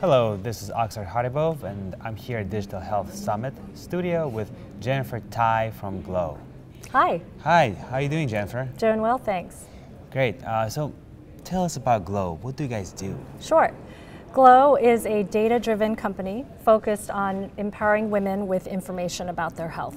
Hello, this is Aksar Haribov, and I'm here at Digital Health Summit studio with Jennifer TYE from Glow. Hi. Hi, how are you doing, Jennifer? Doing well, thanks. Great. So tell us about Glow. What do you guys do? Sure. Glow is a data-driven company focused on empowering women with information about their health.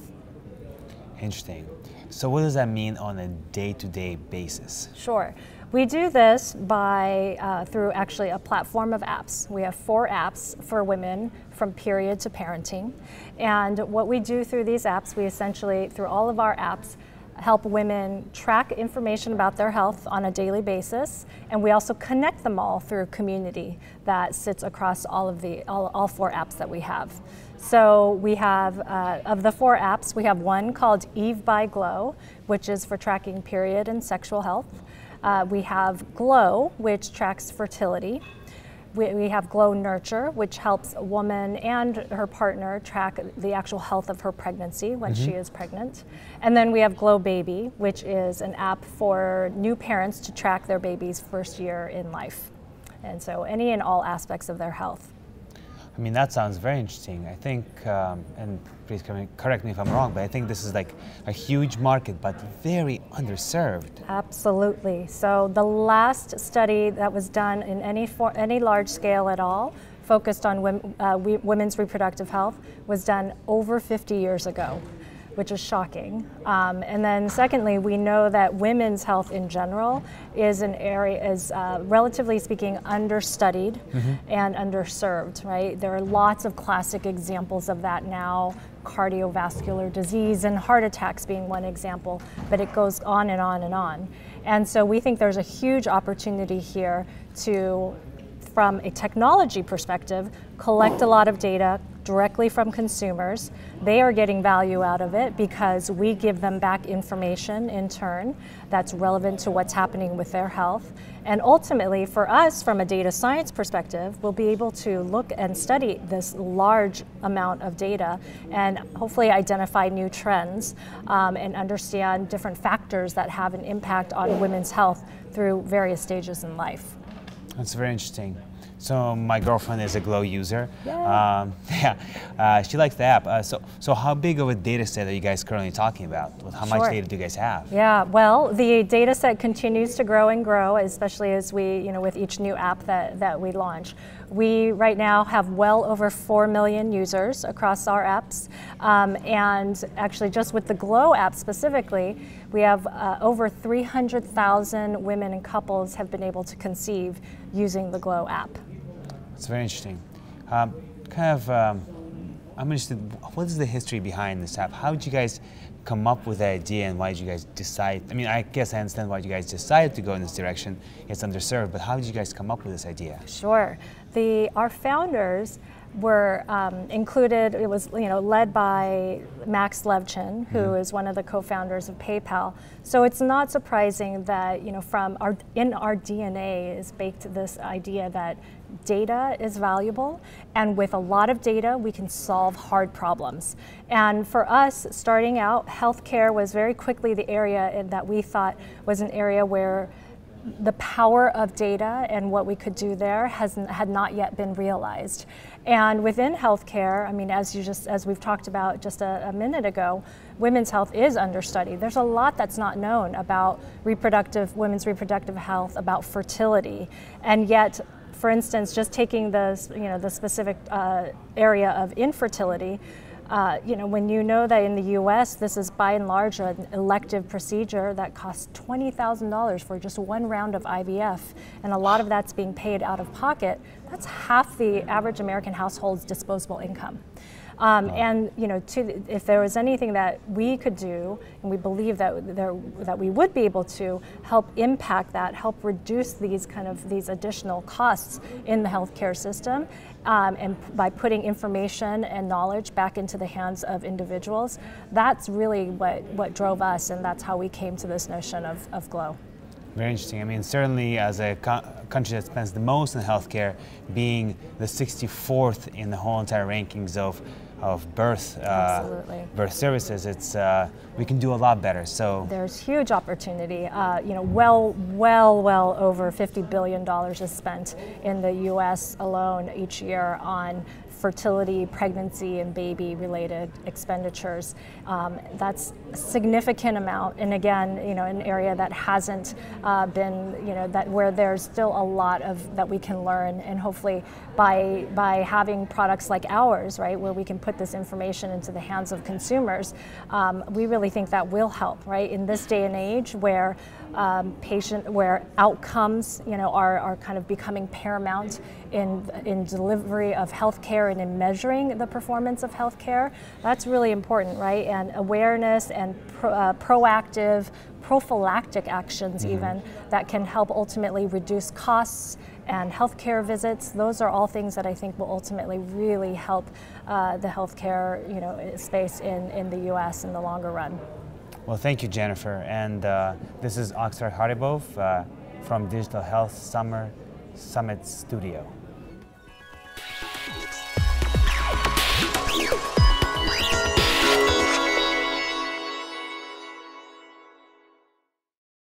Interesting. So what does that mean on a day-to-day basis? Sure. We do this by through actually a platform of apps. We have 4 apps for women from period to parenting. And what we do through these apps, we essentially, through all of our apps, help women track information about their health on a daily basis, and we also connect them all through a community that sits across all 4 apps that we have. So we have, of the 4 apps, we have one called Eve by Glow, which is for tracking period and sexual health. We have Glow, which tracks fertility. We have Glow Nurture, which helps a woman and her partner track the actual health of her pregnancy when she is pregnant. And then we have Glow Baby, which is an app for new parents to track their baby's first year in life. And so any and all aspects of their health. I mean, that sounds very interesting. I think, and please correct me if I'm wrong, but I think this is like a huge market, but very underserved. Absolutely. So the last study that was done in any large scale at all, focused on women's reproductive health, was done over 50 years ago, which is shocking. And then secondly, we know that women's health in general is an area, relatively speaking, understudied and underserved, right? There are lots of classic examples of that now, cardiovascular disease and heart attacks being one example, but it goes on and on and on. And so we think there's a huge opportunity here to, from a technology perspective, collect a lot of data directly from consumers. They are getting value out of it because we give them back information in turn that's relevant to what's happening with their health. And ultimately, for us, from a data science perspective, we'll be able to look and study this large amount of data and hopefully identify new trends and understand different factors that have an impact on women's health through various stages in life. That's very interesting. So my girlfriend is a Glow user. She likes the app. So how big of a data set are you guys currently talking about? How much data do you guys have? Yeah, well, the data set continues to grow and grow, especially as we, with each new app that we launch. We right now have well over 4 million users across our apps, and actually just with the Glow app specifically, we have over 300,000 women and couples have been able to conceive using the Glow app. It's very interesting. I'm interested, what is the history behind this app? How did you guys come up with the idea, and why did you guys decide? I mean, I guess I understand why you guys decided to go in this direction. It's underserved, but how did you guys come up with this idea? Sure. Our founders were included, it was led by Max Levchin, who is one of the co-founders of PayPal. So it's not surprising that in our DNA is baked this idea that data is valuable, and with a lot of data we can solve hard problems. And for us, starting out, healthcare was very quickly the area that we thought was an area where the power of data and what we could do there had not yet been realized. And within healthcare, I mean, as we've talked about just a minute ago, women's health is understudied. There's a lot that's not known about women's reproductive health, about fertility, and yet, for instance, just taking the specific area of infertility. When you know that in the U.S. this is by and large an elective procedure that costs $20,000 for just one round of IVF, and a lot of that's being paid out of pocket, that's half the average American household's disposable income. And if there was anything that we could do, and we believe that we would be able to help impact that, help reduce these additional costs in the healthcare system, and by putting information and knowledge back into the hands of individuals, that's really what drove us, and that's how we came to this notion of Glow. Very interesting. I mean, certainly as a country that spends the most in healthcare, being the 64th in the whole entire rankings of birth birth services, it's we can do a lot better. So there's huge opportunity. You know, well over $50 billion is spent in the U.S. alone each year on fertility, pregnancy, and baby-related expenditures. That's a significant amount, and again, you know, an area that hasn't been, you know, that where there's still a lot of that we can learn, and hopefully by having products like ours, right, where we can put this information into the hands of consumers, we really think that will help, right, in this day and age where where outcomes, you know, are kind of becoming paramount in delivery of healthcare and in measuring the performance of healthcare. That's really important, right? And awareness and proactive, prophylactic actions even that can help ultimately reduce costs and healthcare visits. Those are all things that I think will ultimately really help the healthcare, you know, space in the U.S. in the longer run. Well, thank you, Jennifer. And this is Aksar Haribov from Digital Health Summer Summit Studio.